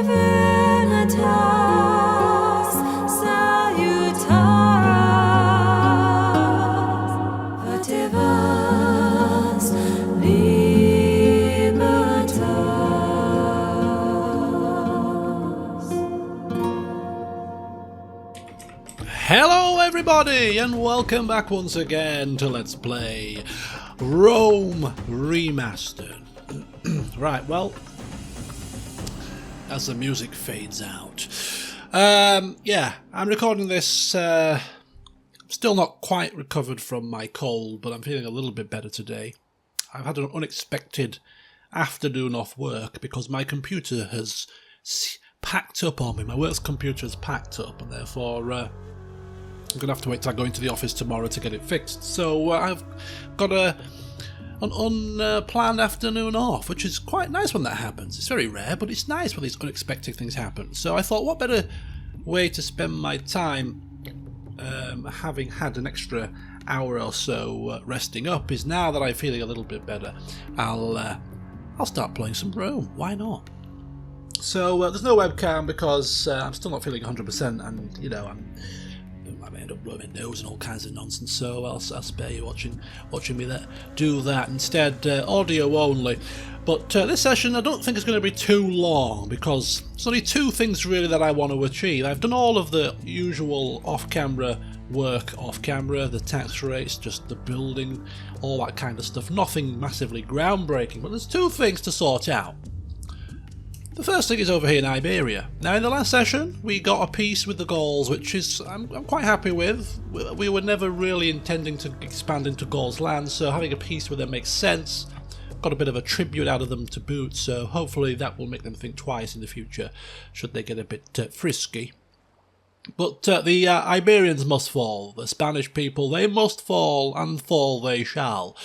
Divinitas salutaris, vertebras libertas. Hello everybody and welcome back once again to Let's Play Rome Remastered. Right, well, as the music fades out, yeah, I'm recording this, still not quite recovered from my cold, but I'm feeling a little bit better today. I've had an unexpected afternoon off work because my computer has packed up on me. My work's computer has packed up, and therefore I'm going to have to wait till I go into the office tomorrow to get it fixed. So I've got an unplanned afternoon off, which is quite nice when that happens. It's very rare, but it's nice when these unexpected things happen. So I thought, what better way to spend my time having had an extra hour or so resting up is now that I'm feeling a little bit better. I'll start playing some Rome. Why not? So there's no webcam because I'm still not feeling 100%, and you know I may end up blowing my nose and all kinds of nonsense, so I'll spare you watching me do that. Instead, audio only. But this session I don't think is going to be too long because there's only two things really that I want to achieve. I've done all of the usual off-camera work off-camera, the tax rates, just the building, all that kind of stuff. Nothing massively groundbreaking, but there's two things to sort out. The first thing is over here in Iberia. Now, in the last session, we got a peace with the Gauls, which is I'm quite happy with. We were never really intending to expand into Gauls' land, so having a peace with them makes sense. Got a bit of a tribute out of them to boot, so hopefully that will make them think twice in the future, should they get a bit frisky. But the Iberians must fall. The Spanish people, they must fall, and fall they shall.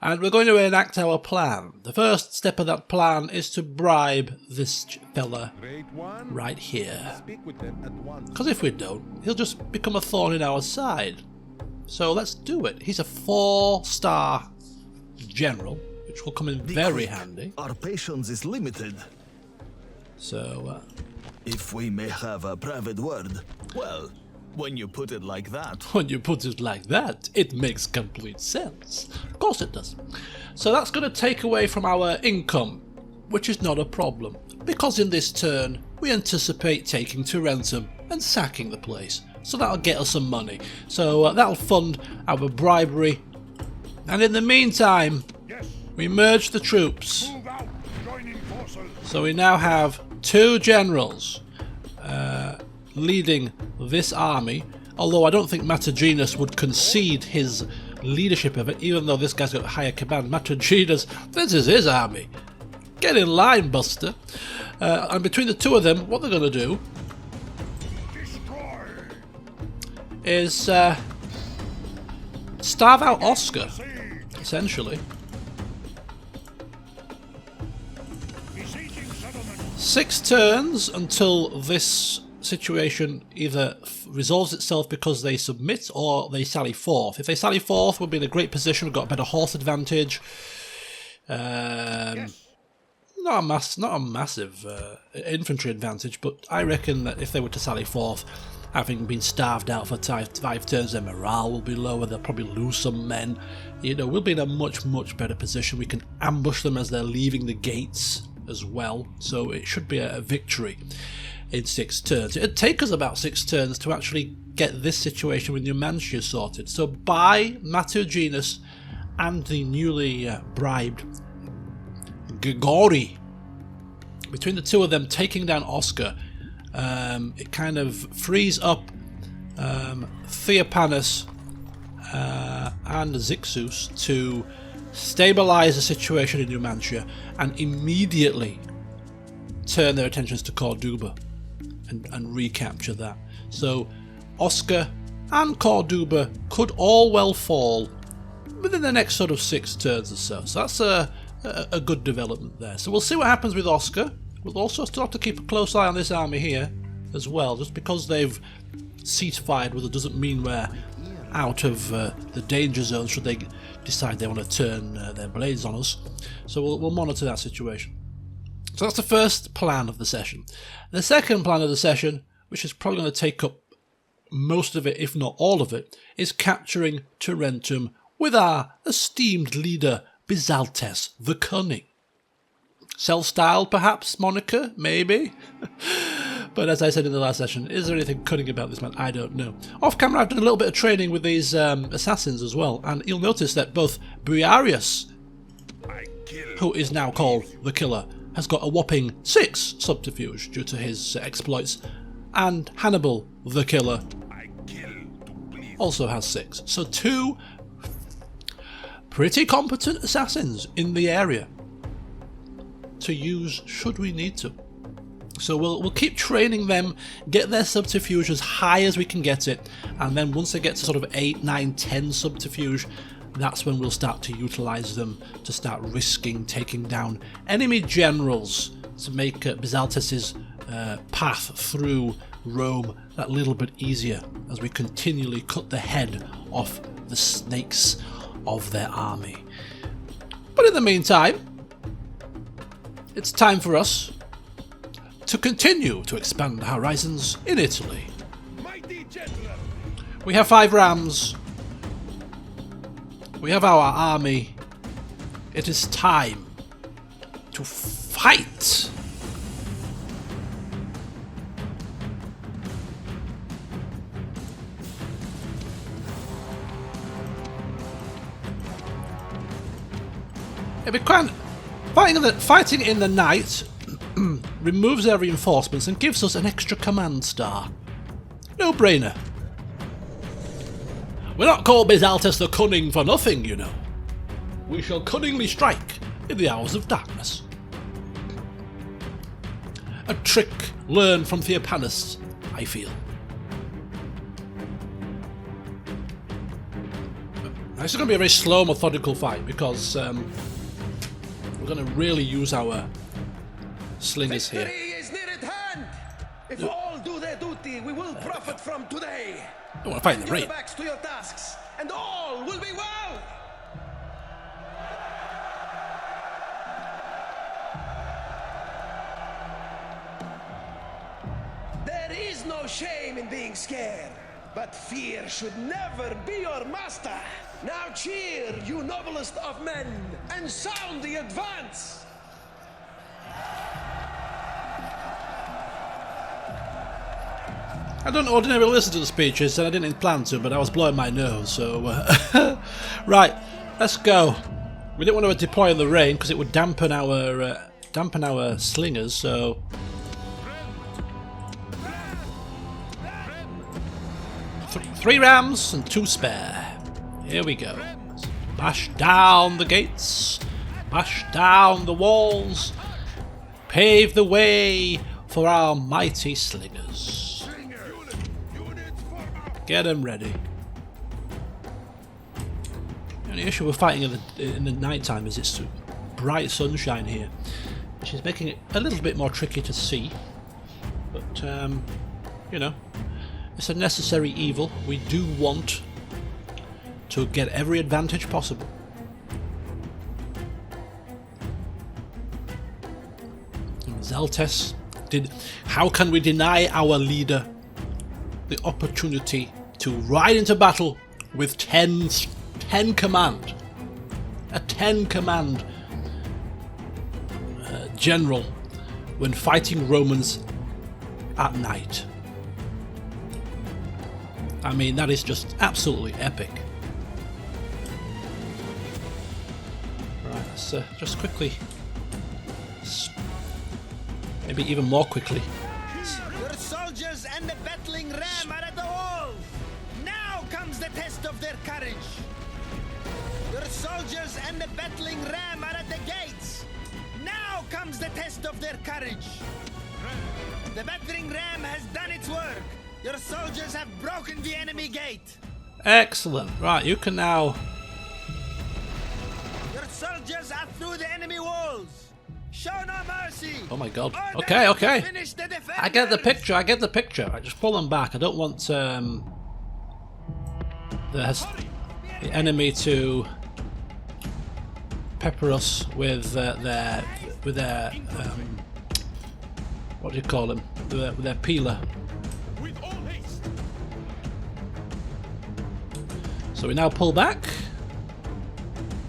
And we're going to enact our plan. The first step of that plan is to bribe this fella right here. Because if we don't, he'll just become a thorn in our side. So let's do it. He's a 4-star general, which will come in very handy. Our patience is limited. So, if we may have a private word, well, when you put it like that. When you put it like that, it makes complete sense. Of course it does. So that's going to take away from our income, which is not a problem, because in this turn we anticipate taking Tarentum and sacking the place. So that'll get us some money. So that'll fund our bribery. And in the meantime, we merge the troops. So we now have 2 generals leading this army, although I don't think Mataginus would concede his leadership of it, even though this guy's got higher command. Mataginus, this is his army. Get in line, Buster. And between the two of them, what they're going to do is starve out Oscar, essentially. 6 turns until this situation either resolves itself because they submit or they sally forth. If they sally forth, we'll be in a great position. We've got a better horse advantage. Not a massive infantry advantage, but I reckon that if they were to sally forth, having been starved out for 5 turns, their morale will be lower. They'll probably lose some men. You know, we'll be in a much better position. We can ambush them as they're leaving the gates as well, so it should be a victory in 6 turns. It'd take us about 6 turns to actually get this situation with Numantia sorted. So by Mataginus and the newly bribed Grigori, between the two of them taking down Oscar, it kind of frees up Theopanus and Zixus to stabilize the situation in Numantia and immediately turn their attentions to Corduba and recapture that. So Oscar and Corduba could all well fall within the next sort of 6 turns or so. So that's a good development there. So we'll see what happens with Oscar. We'll also still have to keep a close eye on this army here as well. Just because they've cease-fired with it doesn't mean we're out of the danger zone should they decide they want to turn their blades on us. So we'll monitor that situation. So that's the first plan of the session. The second plan of the session, which is probably going to take up most of it, if not all of it, is capturing Tarentum with our esteemed leader, Bizaltes the Cunning. Self-styled, perhaps, moniker? Maybe? But as I said in the last session, is there anything cunning about this man? I don't know. Off camera, I've done a little bit of training with these assassins as well, and you'll notice that both Briarius, who is now called the Killer, has got a whopping 6 subterfuge due to his exploits, and Hannibal the Killer also has 6. So 2 pretty competent assassins in the area to use should we need to. So we'll keep training them, get their subterfuge as high as we can get it, and then once they get to sort of 8, 9, 10 subterfuge, that's when we'll start to utilise them to start risking taking down enemy generals to make Bizaltes' path through Rome that little bit easier as we continually cut the head off the snakes of their army. But in the meantime, it's time for us to continue to expand horizons in Italy. We have 5 rams. We have our army. It is time to fight. It'd be quite fighting in the night removes their reinforcements and gives us an extra command star. No brainer. We're not called Bizaltes the Cunning for nothing, you know. We shall cunningly strike in the hours of darkness. A trick learned from Theopanus, I feel. This is going to be a very slow, methodical fight because we're going to really use our slingers here. Victory is near at hand. If all do their duty, we will profit from today. I don't want to fight in the Turn rain. your backs to your tasks, and all will be well. There is no shame in being scared, but fear should never be your master. Now cheer, you noblest of men, and sound the advance. I don't ordinarily listen to the speeches, and I didn't plan to, but I was blowing my nose, so... Right, let's go. We didn't want to deploy in the rain, because it would dampen our slingers, so... 3 rams and 2 spare. Here we go. Bash down the gates. Bash down the walls. Pave the way for our mighty slingers. Get them ready. The only issue with fighting in the night time is it's bright sunshine here, which is making it a little bit more tricky to see. But, you know, it's a necessary evil. We do want to get every advantage possible. Zaltes did. How can we deny our leader the opportunity to ride into battle with 10 command? A 10 command general when fighting Romans at night. I mean, that is just absolutely epic. Right, let's just quickly, maybe even more quickly. Your soldiers and the battling ram are at the walls. Now comes the test of their courage. Your soldiers and the battling ram are at the gates. Now comes the test of their courage. The battering ram has done its work. Your soldiers have broken the enemy gate. Excellent. Right, you can now... Your soldiers are through the enemy walls. Show no mercy. Oh my god. Order Okay, okay. to finish the I get the defenders. picture, I get the picture. I just pull them back. I don't want the enemy to pepper us with their with their what do you call them? With their peeler. So we now pull back.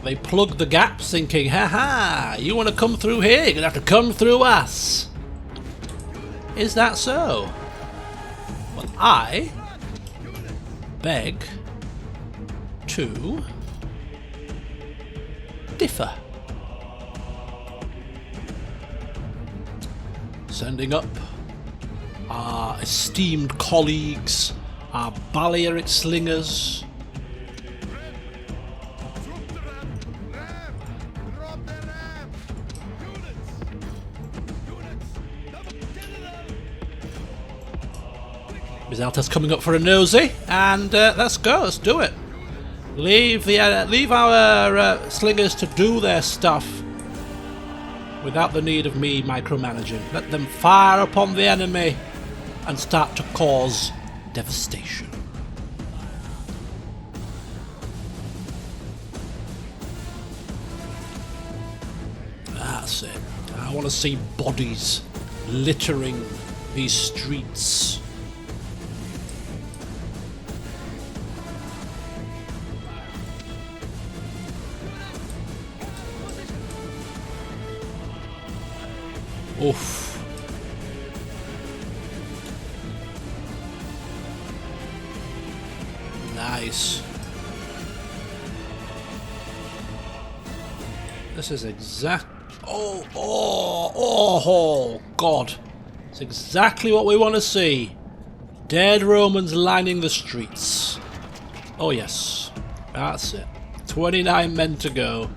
They plug the gaps, thinking, "Ha you want to come through here? You're gonna have to come through us." Is that so? Well, I beg to differ. Sending up our esteemed colleagues, our Balearic slingers. Rizalta's coming up for a nosy, and let's go. Let's do it. Leave our slingers to do their stuff without the need of me micromanaging. Let them fire upon the enemy and start to cause devastation. That's it. I want to see bodies littering these streets. Oof. Nice. This is exact. Oh, God. It's exactly what we want to see. Dead Romans lining the streets. Oh, yes. That's it. 29 men to go.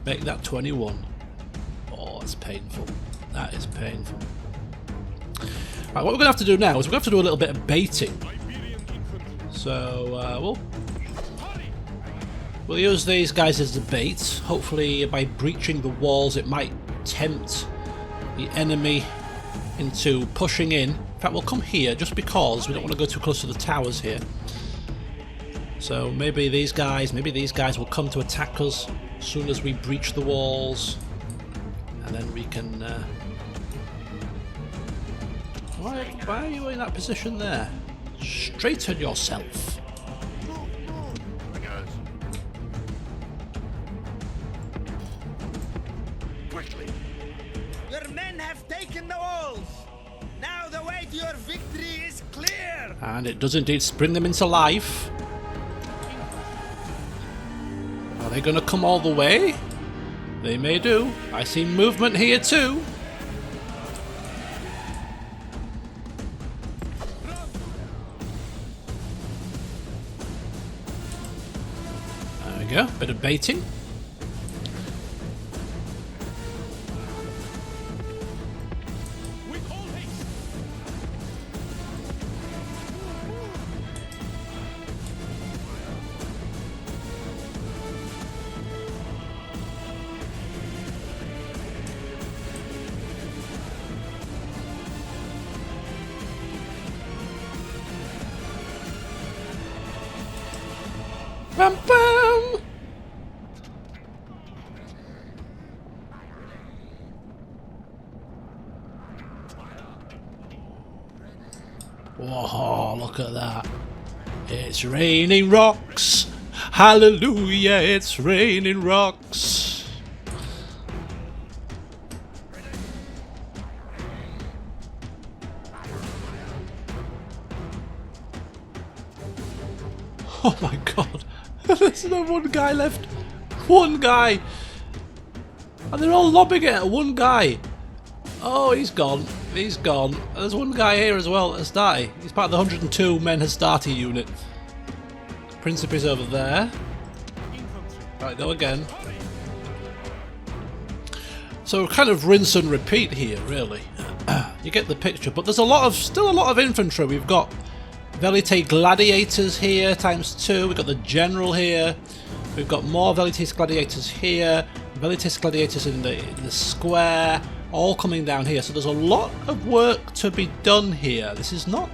Make that 21. Oh, it's painful. That is painful. Right, what we're going to have to do now is we're going to have to do a little bit of baiting. So, we'll use these guys as the bait. Hopefully, by breaching the walls, it might tempt the enemy into pushing in. In fact, we'll come here just because we don't want to go too close to the towers here. So maybe these guys will come to attack us as soon as we breach the walls, and then we can. Why are you in that position there? Straighten yourself. Quickly. Your men have taken the walls. Now the way to your victory is clear. And it does indeed spring them into life. Are they going to come all the way? They may do. I see movement here too. There we go. Bit of baiting. Bam bam! Whoa, look at that. It's raining rocks. Hallelujah, it's raining rocks. Oh my god. There's no one guy left. One guy. And they're all lobbing it at one guy. Oh, he's gone. He's gone. There's one guy here as well, Astarte. He's part of the 102 men Astarte unit. Principe's over there. Right, go again. So kind of rinse and repeat here, really. You get the picture. But there's still a lot of infantry. We've got Velite gladiators here, ×2. We've got the general here. We've got more Velites gladiators here. Velites gladiators in the square. All coming down here. So there's a lot of work to be done here. This is not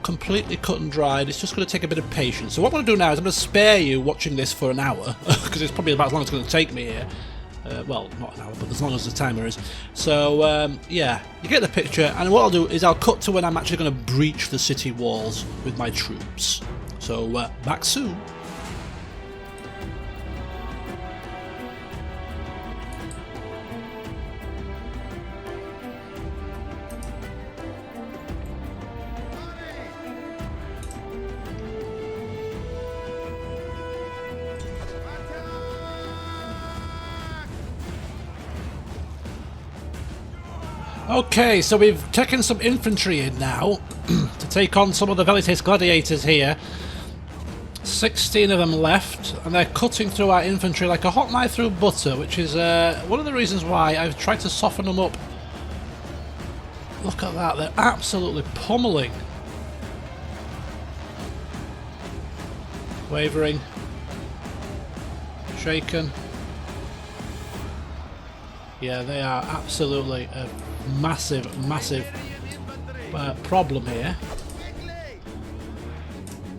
completely cut and dried. It's just going to take a bit of patience. So what I'm going to do now is I'm going to spare you watching this for an hour, because it's probably about as long as it's going to take me here. Well, not an hour, but as long as the timer is. So, yeah, you get the picture, and what I'll do is I'll cut to when I'm actually going to breach the city walls with my troops. So, back soon. Okay, so we've taken some infantry in now to take on some of the Velites gladiators here. 16 of them left, and they're cutting through our infantry like a hot knife through butter, which is one of the reasons why I've tried to soften them up. Look at that, they're absolutely pummeling. Wavering. Shaken. Yeah, they are absolutely a massive problem here.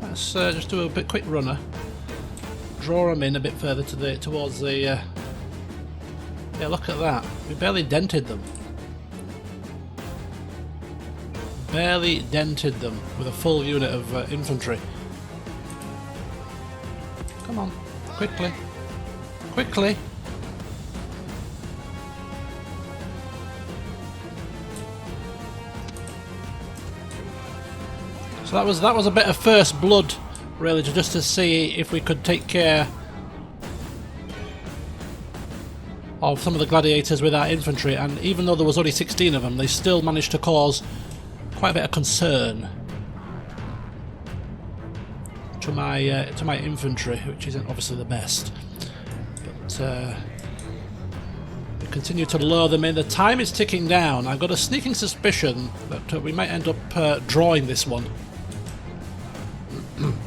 Let's just do a bit quick runner. Draw them in a bit further towards the. Yeah, look at that. We barely dented them. Barely dented them with a full unit of infantry. Come on, quickly, quickly. So that was a bit of first blood, really, just to see if we could take care of some of the gladiators with our infantry. And even though there was only 16 of them, they still managed to cause quite a bit of concern to my infantry, which isn't obviously the best. But we continue to lure them in. The time is ticking down. I've got a sneaking suspicion that we might end up drawing this one.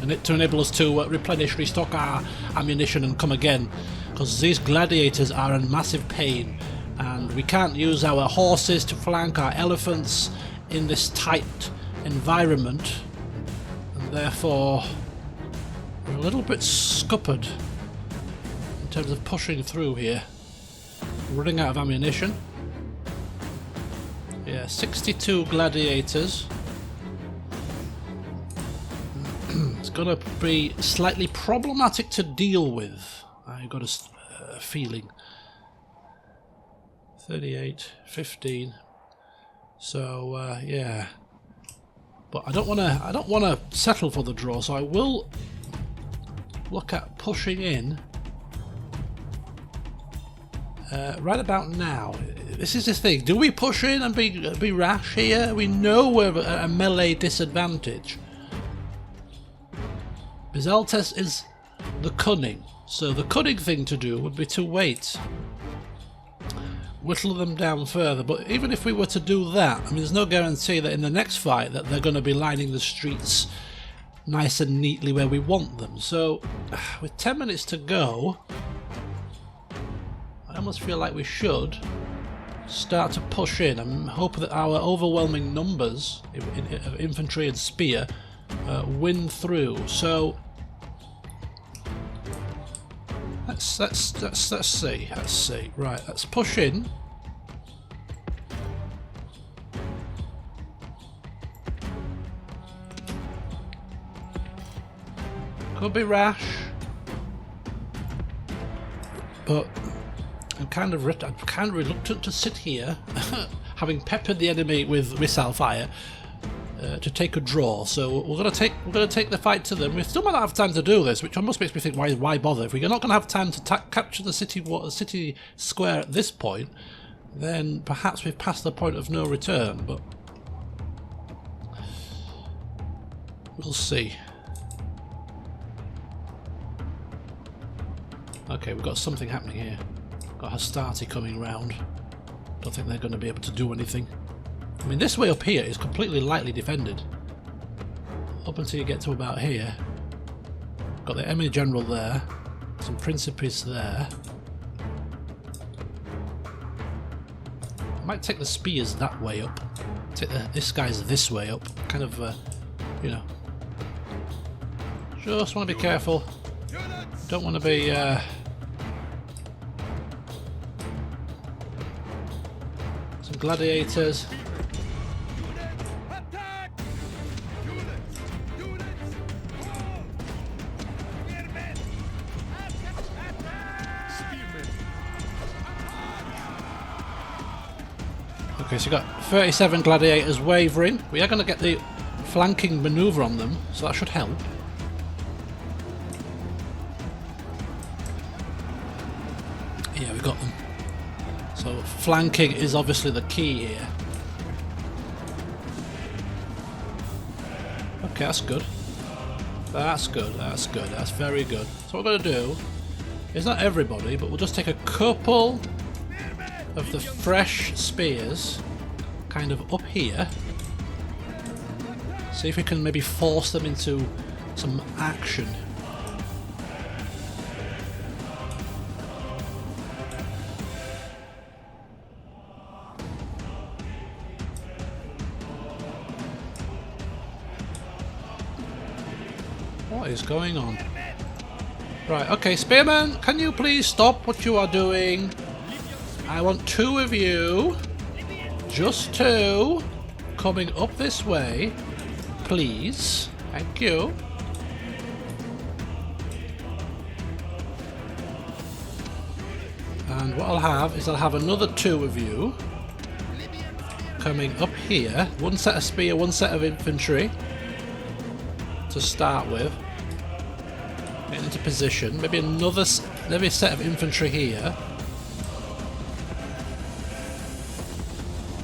And it to enable us to replenish, restock our ammunition and come again, because these gladiators are a massive pain, and we can't use our horses to flank our elephants in this tight environment, and therefore we're a little bit scuppered in terms of pushing through here. Running out of ammunition. Yeah, 62 gladiators. It's gonna be slightly problematic to deal with. I got a feeling. 38, 15. So yeah, but I don't wanna settle for the draw. So I will look at pushing in. Right about now. This is the thing. Do we push in and be rash here? We know we're at a melee disadvantage. Bizaltes is the cunning, so the cunning thing to do would be to wait, whittle them down further. But even if we were to do that, I mean, there's no guarantee that in the next fight that they're going to be lining the streets nice and neatly where we want them. So with 10 minutes to go, I almost feel like we should start to push in and hope that our overwhelming numbers of infantry and spear win through. So let's see. Right, let's push in. Could be rash, but I'm kind of reluctant to sit here, having peppered the enemy with missile fire, to take a draw. So we're gonna take the fight to them. We still might not have time to do this, which almost makes me think, why bother? If we're not gonna have time to capture the city square at this point, then perhaps we've passed the point of no return. But we'll see. Okay, we've got something happening here. Got Hastati coming round. Don't think they're going to be able to do anything. I mean, this way up here is completely lightly defended. Up until you get to about here. Got the Emir General there. Some Principes there. I might take the spears that way up. Take this guy's this way up. Kind of you know. Just want to be careful. Don't want to be some gladiators. Okay, so you've got 37 gladiators wavering. We are going to get the flanking manoeuvre on them, so that should help. Yeah, we got them. So flanking is obviously the key here. Okay, that's good. That's good, that's good, that's very good. So what we're going to do is not everybody, but we'll just take a couple of the fresh spears kind of up here. See if we can maybe force them into some action. What is going on? Right, okay, Spearman, can you please stop what you are doing? I want 2 of you, just 2, coming up this way, please. Thank you. And what I'll have is I'll have another 2 of you coming up here. 1 set of spear, 1 set of infantry to start with. Get into position. Maybe another set of infantry here.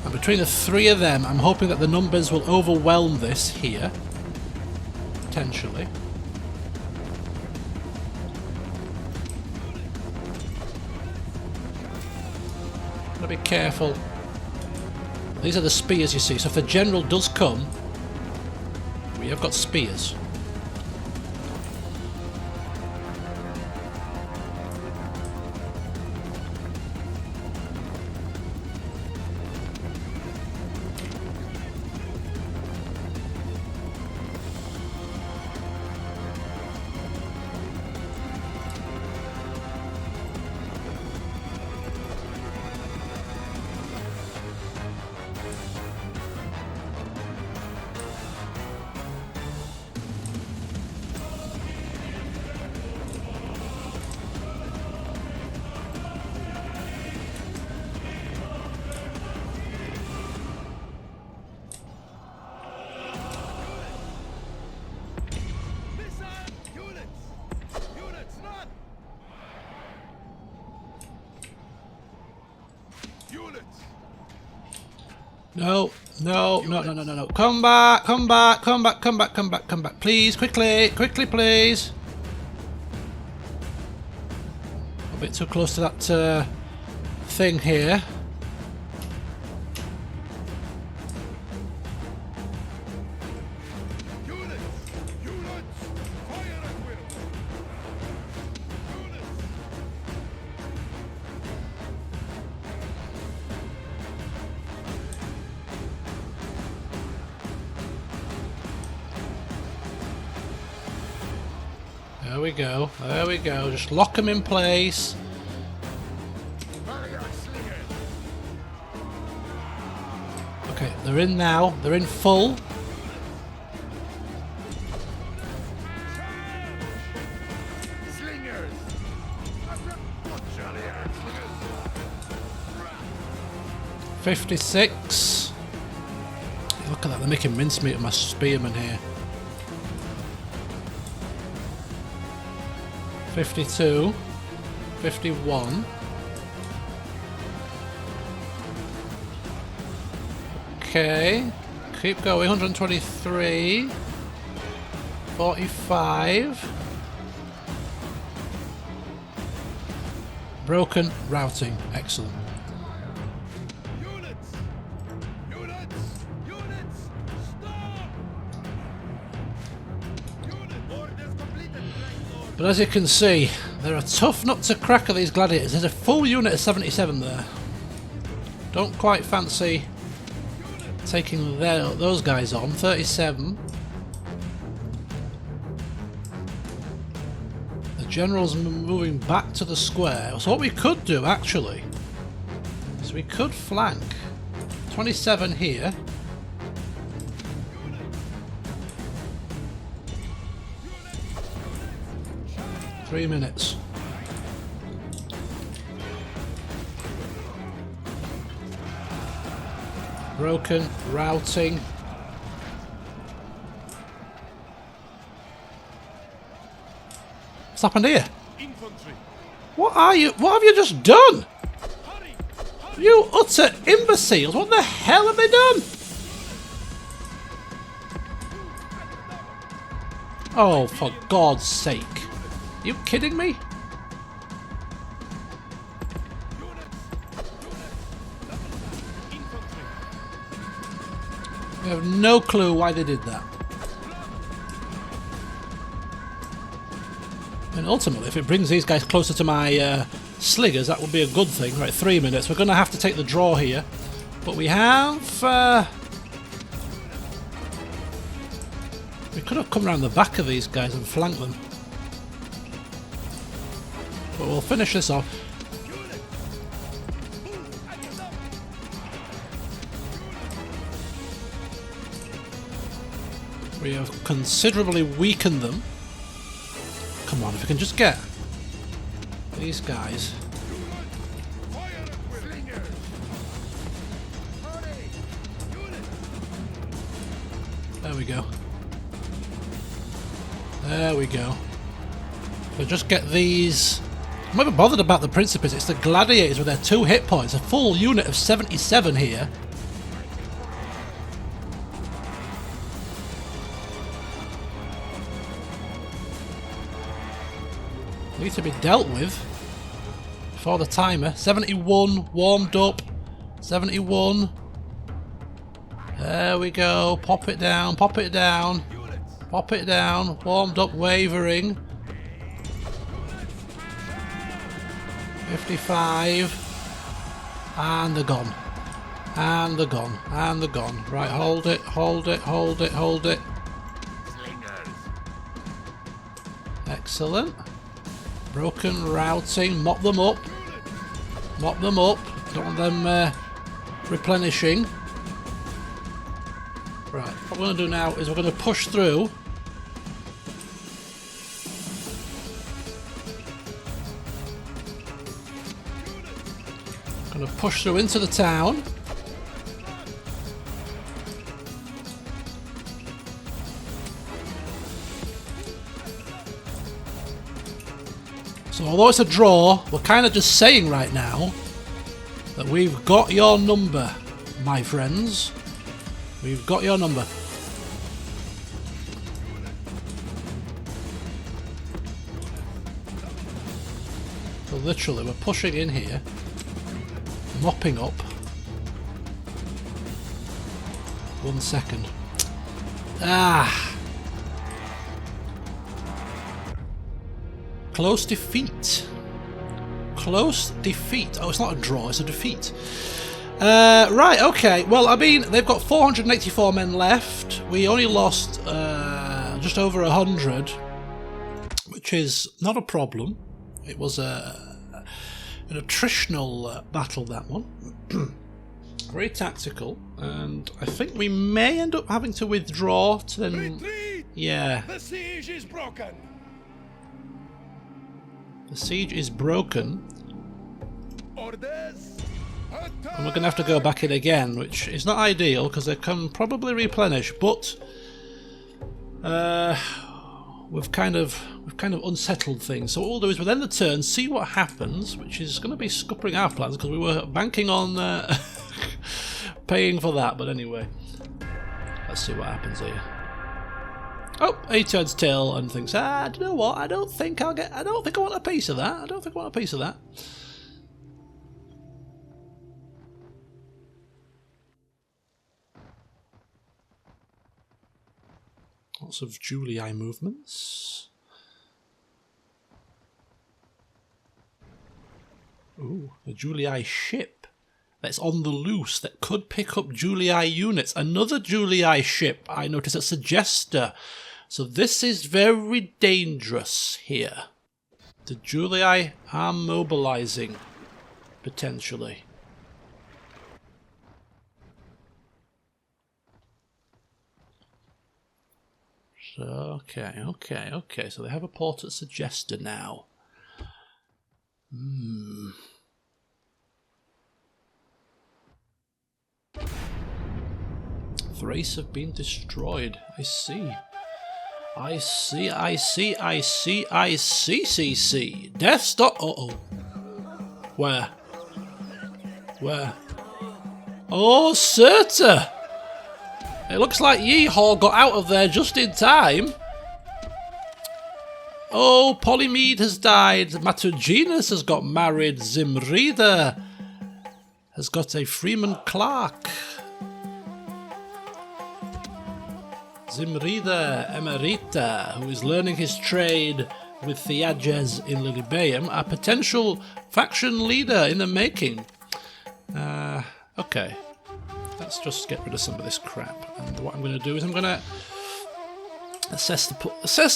And between the 3 of them, I'm hoping that the numbers will overwhelm this here. Potentially. Gotta be careful. These are the spears, you see. So if the general does come, we have got spears. No, no, no, no, no, no, no. Come back, come back, come back, come back, come back, come back. Please, quickly, quickly, please. A bit too close to that thing here. There we go, there we go. Just lock them in place. Okay, they're in now. They're in full. $56. Look at that, they're making mincemeat of my spearmen here. 52, 51. Okay, keep going. 123, 45. Broken routing, excellent. But as you can see, they're a tough nut to crack of these gladiators. There's a full unit of 77 there. Don't quite fancy taking those guys on. 37. General's moving back to the square. So what we could do, actually, is we could flank 27 here. Three minutes. Broken, routing. What's happened here? Infantry. What are you? What have you just done? Hurry! You utter imbeciles! What the hell have they done? Oh, for God's sake. Are you kidding me? Infantry. I have no clue why they did that. And ultimately, if it brings these guys closer to my sliggers, that would be a good thing. Right, 3 minutes. We're going to have to take the draw here. But we have... we could have come around the back of these guys and flanked them. But we'll finish this off. We have considerably weakened them. Come on, if we can just get these guys. There we go. There we go. So just get these. I'm not even bothered about the Principes, it's the Gladiators with their 2 hit points. A full unit of 77 here. Need to be dealt with before the timer. 71 warmed up. 71. There we go. Pop it down. Pop it down. Pop it down. Warmed up. Wavering. 55. And they're gone. And they're gone. And they're gone. Right. Hold it. Hold it. Hold it. Hold it. Excellent. Broken, routing, mop them up. Mop them up. Don't want them replenishing. Right, what we're going to do now is we're going to push through. Going to push through into the town. So although it's a draw, we're kind of just saying right now that we've got your number, my friends. We've got your number. So literally, we're pushing in here, mopping up. 1 second. Ah! Close defeat. Close defeat. Oh, it's not a draw, it's a defeat. Right, okay. Well, I mean, they've got 484 men left. We only lost just over 100, which is not a problem. It was an attritional battle, that one. Very tactical, and I think we may end up having to withdraw to then... Retreat! Yeah. The siege is broken. The siege is broken. Orders. And we're going to have to go back in again, which is not ideal because they can probably replenish. But we've kind of unsettled things. So what we'll do is we'll end the turn, see what happens, which is going to be scuppering our plans because we were banking on paying for that. But anyway, let's see what happens here. Oh, he turns tail and thinks, do you know what? I don't think I want a piece of that. I don't think I want a piece of that. Lots of Julii movements. Ooh, a Julii ship that's on the loose that could pick up Julii units. Another Julii ship I noticed at Segesta. So this is very dangerous here. The Julii are mobilizing, potentially. So, okay. So they have a port at Segesta now. Thrace have been destroyed. I see. Death stop. Uh-oh. Where? Oh, Surta! It looks like Yeehaw got out of there just in time. Oh, Polymede has died. Matuginus has got married. Zimrida has got a Freeman Clark. Zimrida Emerita, who is learning his trade with Theages in Lilibeum, a potential faction leader in the making. Okay. Let's just get rid of some of this crap. And what I'm going to do is I'm going to assess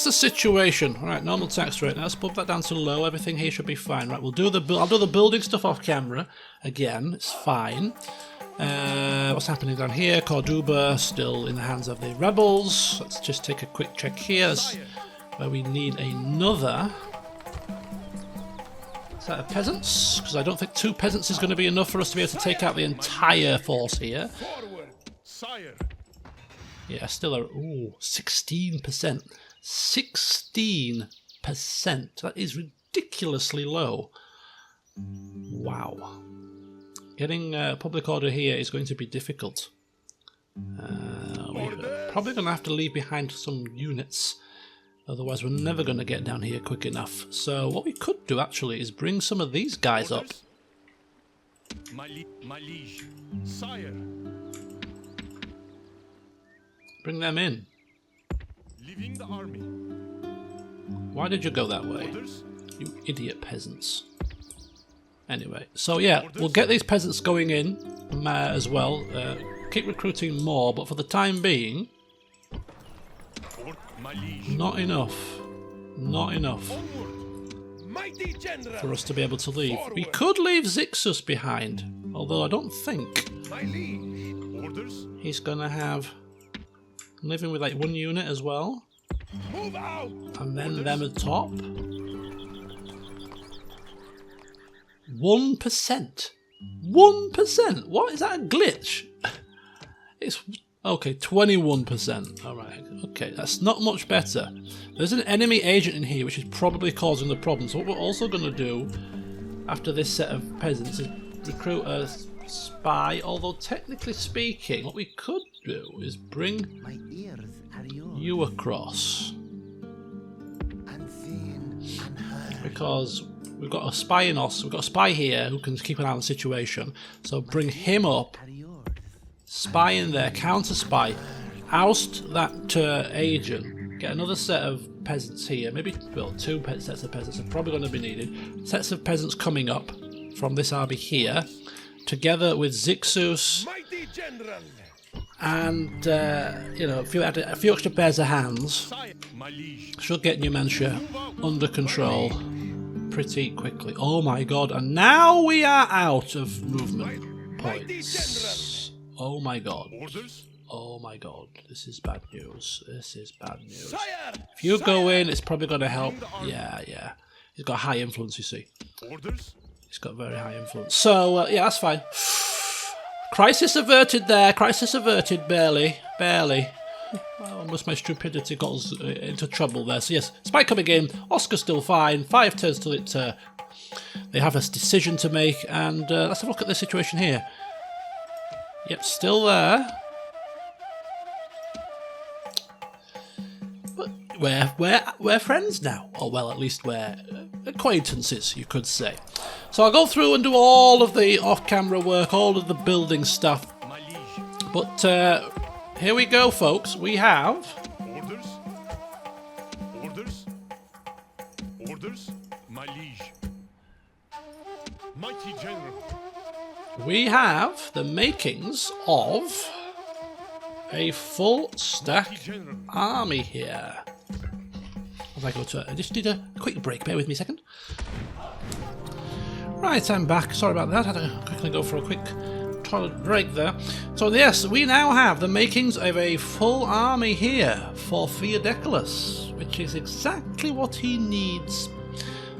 the situation. All right, normal tax rate. Now let's put that down to low. Everything here should be fine. Right, I'll do the building stuff off camera again. It's fine. What's happening down here? Corduba still in the hands of the rebels. Let's just take a quick check here. That's where we need another set of peasants, because I don't think 2 peasants is going to be enough for us to be able to take out the entire force here. Forward, sire. Yeah, still a 16%. 16%. That is ridiculously low. Wow. Getting public order here is going to be difficult. We're probably going to have to leave behind some units. Otherwise, we're never going to get down here quick enough. So what we could do, actually, is bring some of these guys up. My liege, sire. Bring them in. Leaving the army. Why did you go that way? Orders. You idiot peasants. Anyway, so yeah, we'll get these peasants going in as well. Keep recruiting more, but for the time being, My liege. not enough. Not enough Onward. Mighty general. for us to be able to leave. We could leave Zixus behind, although I don't think My liege. Orders. he's gonna have living with like 1 unit as well, Move out. and then them at top. 1%. 1%. What is that, a glitch? It's okay. 21%. All right. Okay, that's not much better. There's an enemy agent in here, which is probably causing the problem. So what we're also going to do after this set of peasants is recruit a spy. Although technically speaking, what we could do is bring My ears are yours, you across, unseen, unheard. because we've got a spy in us. We've got a spy here who can keep an eye on the situation. So bring him up. Are yours. Spy in there, counter spy, oust that agent, get another set of peasants here, maybe, well, 2 sets of peasants are probably going to be needed, sets of peasants coming up from this army here, together with Zixus Mighty general. and, you know, a few extra pairs of hands, Sire. My liege. should get Numantia under control pretty quickly. Oh my god, and now we are out of movement points. Oh my god. Orders. Oh my god. This is bad news. This is bad news. Sire. If you go in, it's probably going to help. Yeah. He's got high influence, you see. Orders. He's got very high influence. So, yeah, that's fine. Crisis averted there. Crisis averted, barely. Well, almost my stupidity got us into trouble there. So, yes, spy coming in. Oscar's still fine. 5 turns till it. They have a decision to make. And let's have a look at the situation here. Yep, still there. But we're friends now. Or, well, at least we're acquaintances, you could say. So I'll go through and do all of the off-camera work, all of the building stuff. My liege. But here we go, folks. We have... Orders. Orders. Orders. My liege. Mighty general. We have the makings of a full stack Mighty general. army here. as I go to... I just need a quick break. Bear with me a second. Right, I'm back. Sorry about that. I had to quickly go for a quick toilet break there. So yes, we now have the makings of a full army here for Theodeculus, which is exactly what he needs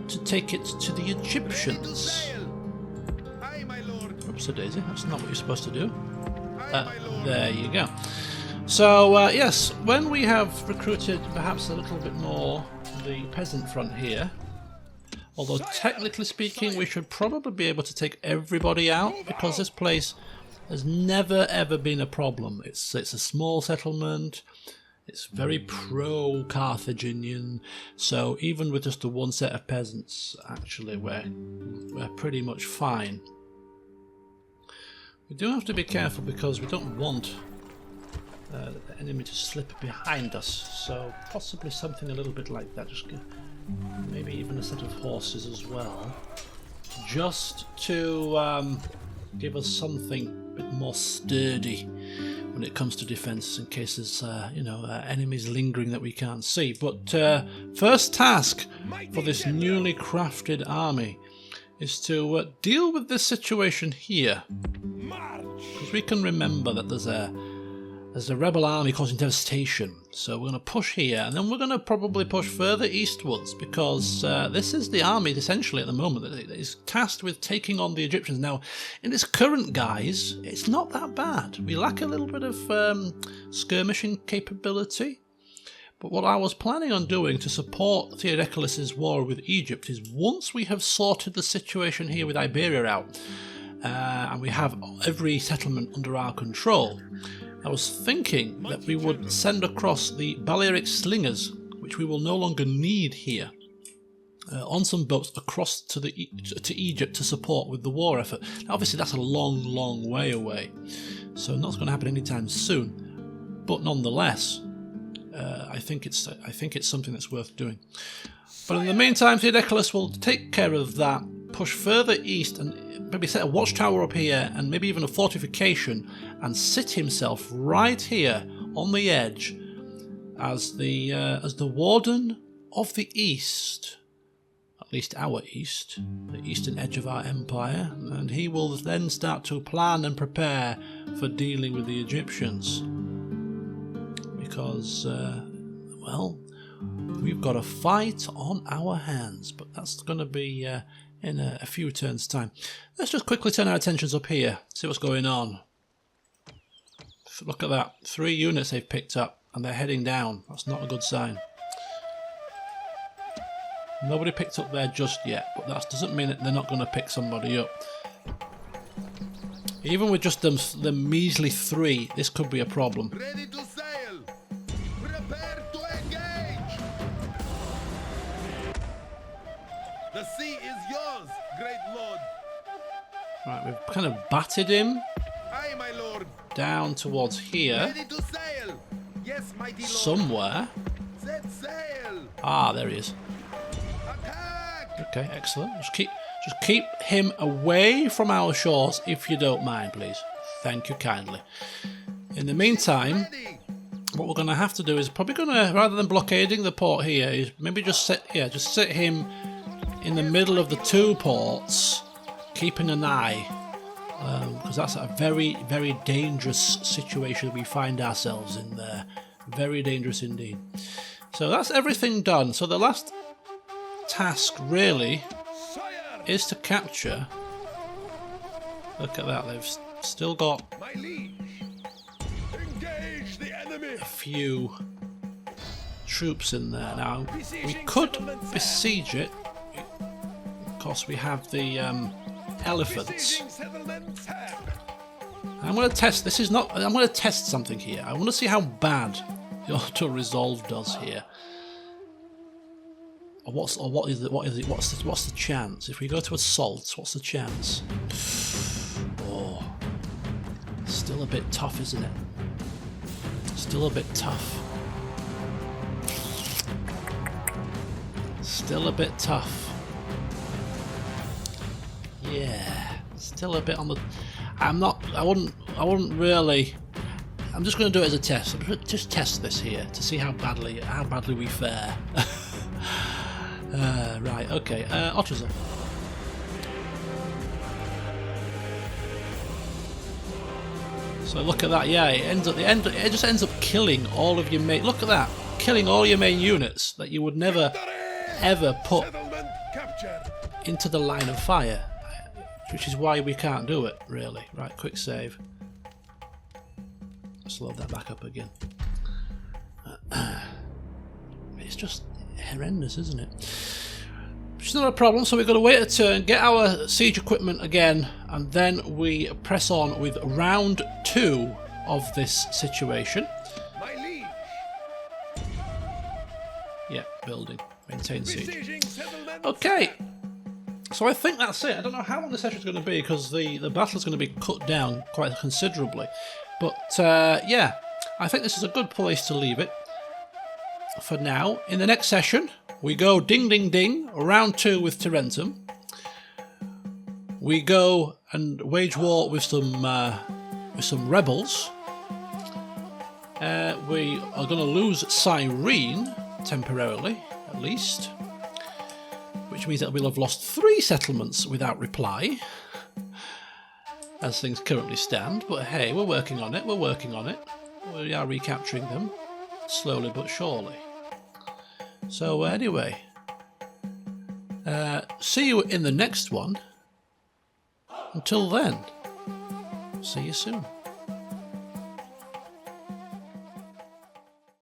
to take it to the Egyptians. Aye, my lord. Oops, a daisy. That's not what you're supposed to do. Aye, my lord. There you go. So yes, when we have recruited perhaps a little bit more the peasant front here, although technically speaking we should probably be able to take everybody out, because this place has never ever been a problem. It's a small settlement, it's very pro-Carthaginian, so even with just the one set of peasants, actually we're pretty much fine. We do have to be careful because we don't want the enemy to slip behind us, so possibly something a little bit like that, just maybe even a set of horses as well, just to give us something a bit more sturdy when it comes to defence, in case there's enemies lingering that we can't see. But first task for this newly crafted army is to deal with this situation here, because we can remember that there's a rebel army causing devastation. So we're going to push here, and then we're going to probably push further eastwards, because this is the army essentially at the moment that is tasked with taking on the Egyptians. Now, in its current guise, it's not that bad. We lack a little bit of skirmishing capability. But what I was planning on doing to support Theodeculus' war with Egypt is, once we have sorted the situation here with Iberia out, and we have every settlement under our control, I was thinking that we would send across the Balearic slingers, which we will no longer need here, on some boats across to Egypt to support with the war effort. Now, obviously that's a long, long way away, so not going to happen anytime soon. But nonetheless, I think it's something that's worth doing. But in the meantime, Theodeculus will take care of that, push further east, and maybe set a watchtower up here, and maybe even a fortification, and sit himself right here on the edge as the warden of the east, at least our east, the eastern edge of our empire, and he will then start to plan and prepare for dealing with the Egyptians, because well, we've got a fight on our hands, but that's going to be in a few turns' time. Let's just quickly turn our attentions up here, see what's going on. Look at that, 3 units they've picked up, and they're heading down. That's not a good sign. Nobody picked up there just yet, but that doesn't mean that they're not going to pick somebody up. Even with just the measly 3, this could be a problem. Ready to sail. Prepare to engage. The sea is yours, great lord. Right, we've kind of batted him Aye, my lord. down towards here, Ready to sail. Yes, mighty lord. somewhere. Set sail. Ah, there he is. Attack. Okay, excellent. Just keep him away from our shores, if you don't mind, please. Thank you kindly. In the meantime, Ready. what we're going to have to do is probably going to, rather than blockading the port here, is maybe just sit him in the middle of the 2 ports, keeping an eye, because that's a very, very dangerous situation we find ourselves in there. Very dangerous indeed. So that's everything done. So the last task really is to capture. Look at that, they've still got My liege, engage the enemy. a few troops in there. Now, we could besiege it. Of course, we have the elephants. Besieging settlements. I'm going to test. I'm going to test something here. I want to see how bad the auto resolve does here. What's the chance? If we go to assault, what's the chance? Oh, still a bit tough, isn't it? Still a bit tough. Still a bit tough. Yeah, still a bit on the. I wouldn't really. I'm just going to do it as a test. I'm just test this here to see how badly we fare. Right, okay. Otters. So look at that. Yeah, it just ends up killing all of your main. Look at that, killing all your main units that you would never ever put Settlement captured. into the line of fire, which is why we can't do it really. Right, quick save. Let's load that back up again. It's just horrendous, isn't it? Which is not a problem, so we've got to wait a turn, get our siege equipment again, and then we press on with round 2 of this situation. My liege. Yeah, building. Maintain siege. Besieging settlement. Okay, so I think that's it. I don't know how long the session is going to be because the battle is going to be cut down quite considerably. But yeah, I think this is a good place to leave it for now. In the next session, we go ding ding ding, round 2 with Tarentum. We go and wage war with some rebels. We are going to lose Cyrene temporarily, at least, which means that we'll have lost 3 settlements without reply, as things currently stand. But hey, we're working on it. We're working on it. We are recapturing them slowly but surely. So anyway, see you in the next one. Until then, see you soon.